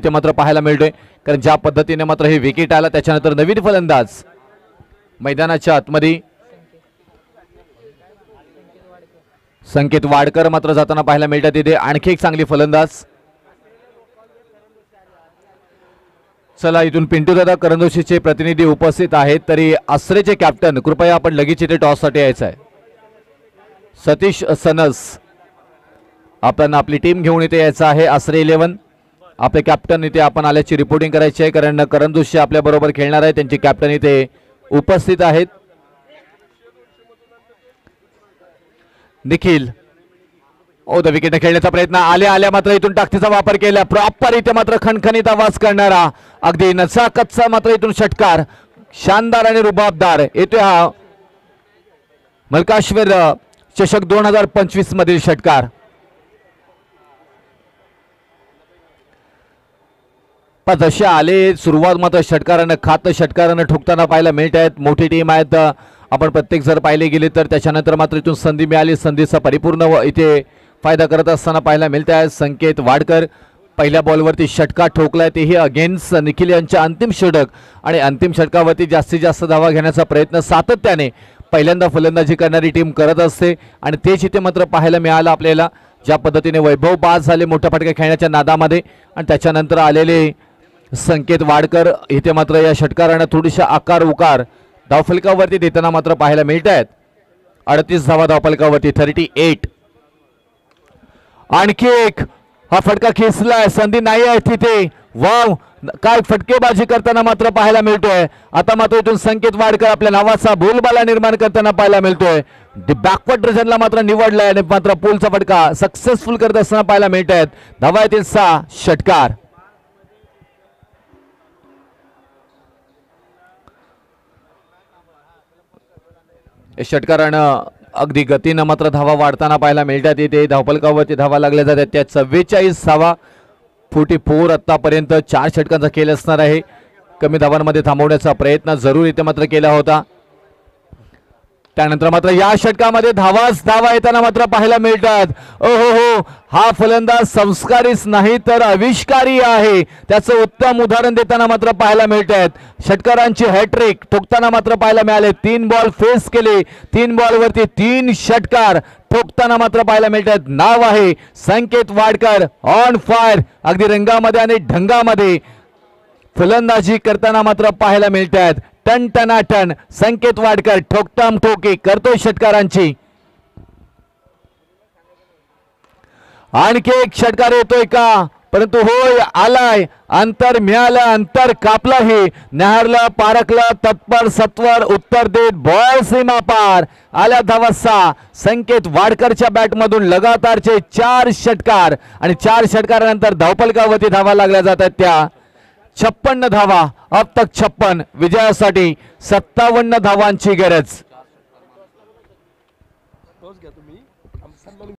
इथे मात्र पाहायला मिळतोय, कारण ज्या पद्धतीने मात्र हे विकेट आला त्याच्यानंतर नवीन फलंदाज मैदानाच्या आतमध्ये संकेत वाडकर मात्र जाताना पाहायला मिळतात. तिथे आणखी एक चांगली फलंदाज. चला इथून पिंटू दादा करंदोशीचे प्रतिनिधी उपस्थित आहेत, तरी आसरेचे कॅप्टन कृपया आपण लगेच इथे टॉससाठी यायचं आहे. सतीश सनस आपण आपली टीम घेऊन इथे यायचं आहे. आसरे 11 आपले कॅप्टन इथे आपण आल्याची रिपोर्टिंग करायची आहे, कारण करंदोशी आपल्या बरोबर खेळणार आहे. त्यांचे कॅप्टन इथे उपस्थित आहेत. निखिल द विकेटने खेळण्याचा प्रयत्न आल्या मात्र इथून टाकतीचा वापर केला. प्रॉपर इथे मात्र खणखणीत आवाज करणारा अगदी नचाकतचा मात्र इथून षटकार शानदार आणि रुबाबदार येतोय. हा मल्काश्वर चषक 2025 मधील षटकार. जसे आले सुरुवात मात्र षटकारानं खात षटकारानं ठोकताना पाहायला मिळत आहेत. मोठी टीम आहेत आपण प्रत्येक जर पाहिले गेले तर. त्याच्यानंतर मात्र इथून संधी मिळाली, संधीचा परिपूर्ण इथे फायदा करत असताना पाहायला मिळत आहे. संकेत वाडकर पहिल्या बॉलवरती षटकार ठोकलाय, तेही अगेन्स्ट निखिल यांच्या अंतिम षटक, आणि अंतिम षटकावरती जास्तीत जास्त धावा घेण्याचा प्रयत्न सातत्याने पहिल्यांदा फलंदाजी करणारी टीम करत असते, आणि तेच इथे मात्र पाहायला मिळालं आपल्याला. ज्या पद्धतीने वैभव बाद झाले मोठ्या फटक्या खेळण्याच्या नादामध्ये, आणि त्याच्यानंतर आलेले संकेत वाडकर इथे मात्र या षटकारानं थोडीशा आकार उकार धावफलकावरती देताना मात्र पाहायला मिळत आहेत. 38 धावा धावफलकावरती 38. आणखी एक हा फटका खेचलाय, संधी नाही आहे तिथे. वाव काय फटकेबाजी करताना मात्र पाहायला मिळतोय. आता मात्र इथून संकेत वाडकर आपल्या नावाचा बोलबाला निर्माण करताना पाहायला मिळतोय. बॅकवर्ड रिजनला मात्र निवडलाय आणि मात्र पोलचा फटका सक्सेसफुल करत असताना पाहायला मिळत आहेत. धावा येतील 6. षटकार. षटकारानं अगदी गतीनं मात्र धावा वाढताना पाहायला मिळतात. इथे धावफलकावरती धावा लागल्या जातात त्या 44 धावा. 44 आतापर्यंत 4 षटकांचा खेळ असणार आहे. कमी धावांमध्ये थांबवण्याचा प्रयत्न जरूर इथे मात्र केला होता. त्यानंतर मात्र या षटकामध्ये धावा येताना मात्र पाहायला मिळतात. हो हा फलंदाज संस्कारीच नाही तर आविष्कारी आहे, त्याचं उत्तम उदाहरण देताना मात्र पाहायला मिळत आहेत. षटकारांची हॅट्रिक ठोकताना मात्र पाहायला मिळाले. 3 बॉल फेस केले, 3 बॉलवरती 3 षटकार ठोकताना मात्र पाहायला मिळतात. नाव आहे संकेत वाडकर. ऑन फायर अगदी रंगामध्ये आणि ढंगामध्ये फलंदाजी करताना मात्र पाहायला मिळत आहेत. टन संकेत वाडकर ठोकताम ठोकी करतोय षटकारांची. आणखी एक षटकार येतोय का, परंतु होय आलाय. अंतर मिळालं, अंतर कापलाही, न्याहारलं पारखलं, तत्पर सत्वर उत्तर देत बॉल सीमा पार. आल्या धावा 6. संकेत वाडकरच्या बॅट मधून लगातारचे 4 षटकार, आणि 4 षटकारानंतर धावफलकावरती धावा लागल्या जातात त्या 56 धावा. अब तक 56. विजयासाठी 57 धावांची गरज.